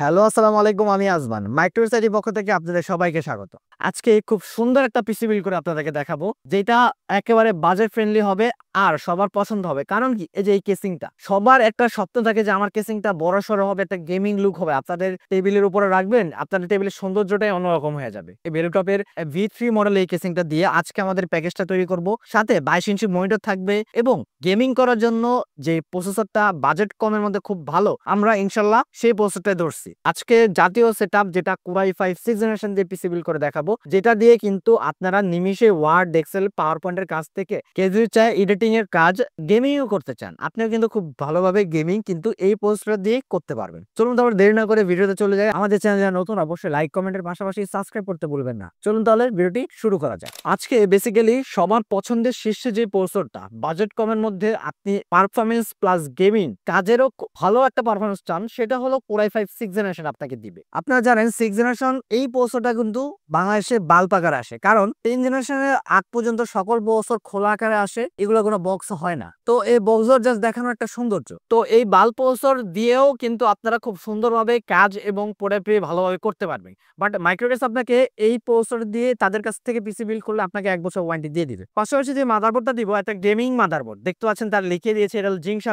Hello, আসসালামু আলাইকুম। আমি আজমান। মাইক্রোসাইটের পক্ষ থেকে আপনাদের সবাইকে স্বাগত। আজকে খুব সুন্দর একটা পিসি বিল্ড করে আপনাদেরকে দেখাবো, যেটা একেবারে বাজেট ফ্রেন্ডলি হবে আর সবার পছন্দ হবে। কারণ কি, এই যে এই কেসিংটা, সবার একটা স্বপ্ন থাকে যে আমার কেসিংটা বড়সড় হবে, একটা গেমিং লুক হবে। আপনাদের টেবিলের উপরে রাখবেন, আপনাদের টেবিলের সৌন্দর্যটাই অন্যরকম হয়ে যাবে। এই ভেলুটপের V3 মডেল এই কেসিংটা দিয়ে আজকে আমাদের প্যাকেজটা তৈরি করব। সাথে 22 ইঞ্চি মনিটর থাকবে এবং গেমিং করার জন্য যে প্রসেসরটা বাজেট কমের মধ্যে খুব ভালো, আমরা ইনশাল্লাহ সেই প্রসেসরটাই ধরছি। আজকে জাতীয় সেটআপ যেটা কোরাই 5 6 জেনারেশন দিয়ে পিসি বিল্ড করে দেখাবো, যেটা দিয়ে কিন্তু আপনারা নিমিষে ওয়ার্ড, এক্সেল, পাওয়ার পয়েন্টের কাজ থেকে কেউ যদি চায় এডিটিং এর কাজ, গেমিংও করতে চান, আপনিও কিন্তু খুব ভালোভাবে গেমিং কিন্তু এই প্রসেসর দিয়ে করতে পারবেন। চলুন তাহলে দেরি না করে ভিডিওতে চলে যায়। আমাদের চ্যানেল যারা নতুন, অবশ্যই লাইক কমেন্টের পাশাপাশি সাবস্ক্রাইব করতে ভুলবেন না। চলুন তাহলে ভিডিওটি শুরু করা যায়। আজকে বেসিক্যালি সবার পছন্দের শীর্ষে যে প্রসেসরটা বাজেট কমের মধ্যে আপনি পারফরমেন্স প্লাস গেমিং কাজেরও ভালো একটা পারফরমেন্স চান, সেটা হলো কোরাই 5 6 জেনারেশন আপনাকে দিবে। আপনারা জানেন 6 জেনারেশন এই প্রসেসরটা কিন্তু বাংলাদেশে বাল্ব আকারে আসে, কারণ 10 জেনারেশনের আগ পর্যন্ত সকল প্রসেসর খোলা আকারে আসে, এগুলো কোনো বক্স হয় না। তো এই বক্সর জাস্ট দেখানো একটা সৌন্দর্য। তো এই বাল্ব প্রসেসর দিয়েও কিন্তু আপনারা খুব সুন্দরভাবে কাজ এবং প্রোডাক্ট ভালোভাবে করতে পারবেন। বাট মাইক্রোডেস আপনাকে এই প্রসেসর দিয়ে তাদের কাছ থেকে পিসি বিল্ড করলে আপনাকে 1 বছর ওয়ারেন্টি দিয়ে দিবে। পাশাপাশি যে মাদারবোর্ডটা দিব, একটা গেমিং মাদারবোর্ড দেখতে পাচ্ছেন, তার লিখে দিয়েছে এটা জিংসা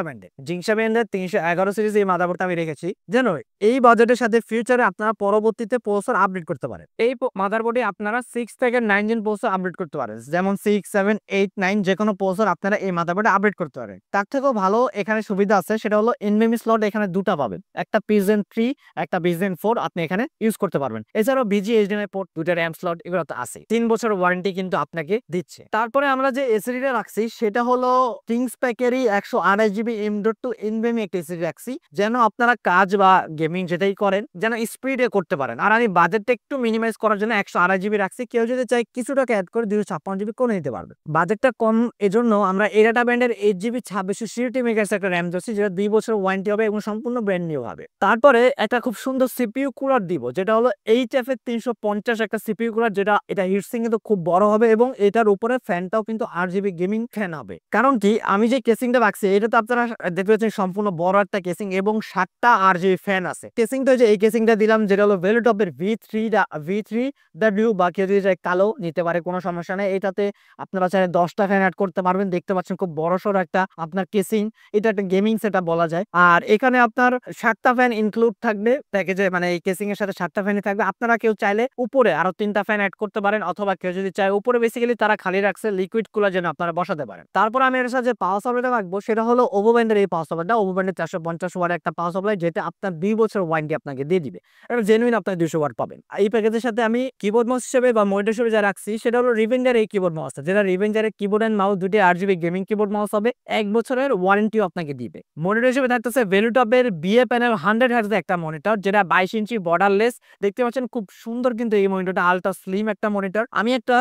ব্র্যান্ডের 311 সিরিজ এই মাদারবোর্ডটা আমি রেখেছি, যেন এই বাজেটের সাথে ফিউচারে আপনারা পরবর্তীতে প্রসেসর আপডেট করতে পারেন। এই মাদারবোর্ডে আপনারা 6 থেকে 9 জেন প্রসেসর আপডেট করতে পারেন, যেমন 6 7 8 9 যে কোনো প্রসেসর আপনারা এই মাদারবোর্ডে আপডেট করতে পারেন। তার থেকেও ভালো এখানে সুবিধা আছে, সেটা হলো এনভিএমই স্লট এখানে দুটা পাবেন, একটা পিজেন 3, একটা পিজেন 4 আপনি এখানে ইউজ করতে পারবেন। এছাড়াও বিজি এইচডিএমআই পোর্ট, দুটা র্যাম স্লট, এগুলো তো আছে। 3 বছর ওয়ারেন্টি কিন্তু আপনাকে দিচ্ছে। তারপরে আমরা যে এসএসডিটা রাখছি সেটা হলো কিংস প্যাকেরই 128 জিবি M.2 এনভিএমই একটা এসএসডি রাখছি, যেন আপনারা কাজ বা গেমিং যেটাই করেন যেন স্পিডে করতে পারেন। আর আমি বাজেটটা একটু মিনিমাইজ করার জন্য 128 জিবি রাখছি, কেউ যদি চাই কিছু টাকা অ্যাড করে 256 জিবি করে নিতে পারবে। বাজেটটা কম, এজন্য আমরা এরাটা ব্র্যান্ডের 8 জিবি 2660 মেগাহার্টজ একটা র্যাম দিচ্ছি, যেটা 2 বছর ওয়ারেন্টি হবে এবং সম্পূর্ণ ব্র্যান্ড নিউ হবে। তারপরে একটা খুব সুন্দর সিপিইউ কুলার দিব, যেটা হলো HF এর 350 একটা সিপিইউ কুলার, যেটা এটা হিটসিং কিন্তু খুব বড় হবে এবং এটার উপরে ফ্যানটাও কিন্তু 8 জিবি গেমিং ফ্যান হবে। কারণ কি, আমি যে কেসিংটা রাখছি এটা তো আপনারা দেখতে পাচ্ছেন সম্পূর্ণ বড় একটা কেসিং এবং 7টা 8 জিবি ফ্যান আছে। কেসিংটা যে এই কেসিংটা দিলাম, যেটা হলো ভেলুটপের V3W, বা কেউ যদি চায় কালো নিতে পারে, কোনো সমস্যা নেই। এটাতে আপনারা চাইলে 10টা ফ্যান অ্যাড করতে পারবেন। দেখতে পাচ্ছেন খুব বড়সড় একটা আপনার কেসিং, এটা একটা গেমিং সেটআপ বলা যায়। আর এখানে আপনার 7টা ফ্যান ইনক্লুড থাকবে প্যাকেজে, মানে এই কেসিং এর সাথে 7টা ফ্যানই থাকবে। আপনারা কেউ চাইলে উপরে আরো 3টা ফ্যান অ্যাড করতে পারেন, অথবা কেউ যদি চায় উপরে বেসিক্যালি তারা খালি রাখছে লিকুইড কুলার যেন আপনারা বসাতে পারেন। তারপর আমি এর সাথে যে পাওয়ার সাপ্লাইটা রাখবো সেটা হলো ওভো ব্র্যান্ডের এই পাওয়ার সাপ্লাইটা, ওভো ব্র্যান্ডের 450 ওয়াটের একটা পাওয়ার সাপ্লাই, যেটা আপনার 2 বছর ওয়ারেন্টি আপনাকে দিয়ে দিবে। এটা জেনুইন আপনার 200 ওয়াট পাবেন। এই প্যাকেজের সাথে আমি কিবোর্ড মাউস হিসেবে বা মনিটর হিসেবে যা রাখছি সেটা হলো রিভেঞ্জার এই কিবোর্ড মাউসটা, যেটা রিভেঞ্জারের কিবোর্ড এন্ড মাউস দুটি 8 জিবি গেমিং কিবোর্ড মাউস হবে, 1 বছরের ওয়ারেন্টিও আপনাকে দিবে। মনিটর হিসেবে থাকতেছে ভেলুটপের বিএ প্যানেল 100 হার্টজ একটা মনিটর, যেটা 22 ইঞ্চি বর্ডারলেস। দেখতে পাচ্ছেন খুব সুন্দর কিন্তু এই মনিটরটা, আলট্রা স্লিম একটা মনিটর। আমি একটা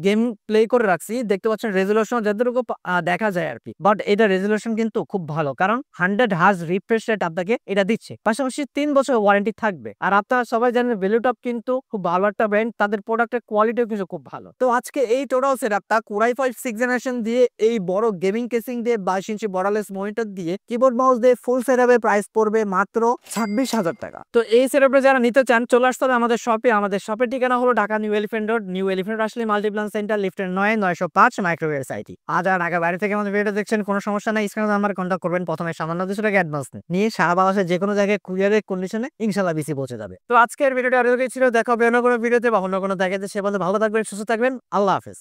গেম প্লে করে রাখছি, দেখতে পাচ্ছেন রেজুলেশন যতটুকু দেখা যায় আর কি, বাট এটা রেজুলেশন কিন্তু খুব ভালো, কারণ 100 হার্জ রিফ্রেশ রেট আপনাকে এটা দিচ্ছে। পাশাপাশি 3 বছর ওয়ারেন্টি থাকবে। আর আপনারা সবাই জানেন ভেলুটপ কিন্তু খুব ভালো একটা ব্র্যান্ড, তাদের প্রোডাক্টের কোয়ালিটিও কিন্তু খুব ভালো। তো আজকে এই টোটাল সেটআপটা কোরাই 5 6 জেনারেশন দিয়ে, এই বড় গেমিং কেসিং দিয়ে, 22 ইঞ্চি বর্ডারলেস মনিটর দিয়ে, কিবোর্ড মাউস দিয়ে ফুল সেটআপের প্রাইস পড়বে মাত্র 26,000 টাকা। তো এই সেটআপটা যারা নিতে চান চলে আসতে হবে আমাদের শপে। আমাদের শপের ঠিকানা হলো Dhaka new elephant road, new elephant আসলে মাল্টিপ্লান সেন্টার, লিফটের 9-905 মাইক্রোওয়েভ সাইটি। আর যারা ঢাকা বাইরে থেকে আমাদের ভিডিও দেখছেন, কোনো সমস্যা নাই, স্ক্রিনে নাম্বার কন্ট্যাক্ট করবেন। প্রথমে সামান্য কিছু টাকা অ্যাডভান্স নিয়ে সারা বাংলাদেশে যে কোনো জায়গায় কুরিয়ারের কন্ডিশনে ইনশাআল্লাহ বিসি পৌঁছে যাবে। তো আজকের ভিডিওটা আরো ছিল, দেখা হবে অন্য কোনো ভিডিওতে বা অন্য কোনো জায়গাতে। সে বলতে ভালো থাকবেন, সুস্থ থাকবেন, আল্লাহ হাফেজ।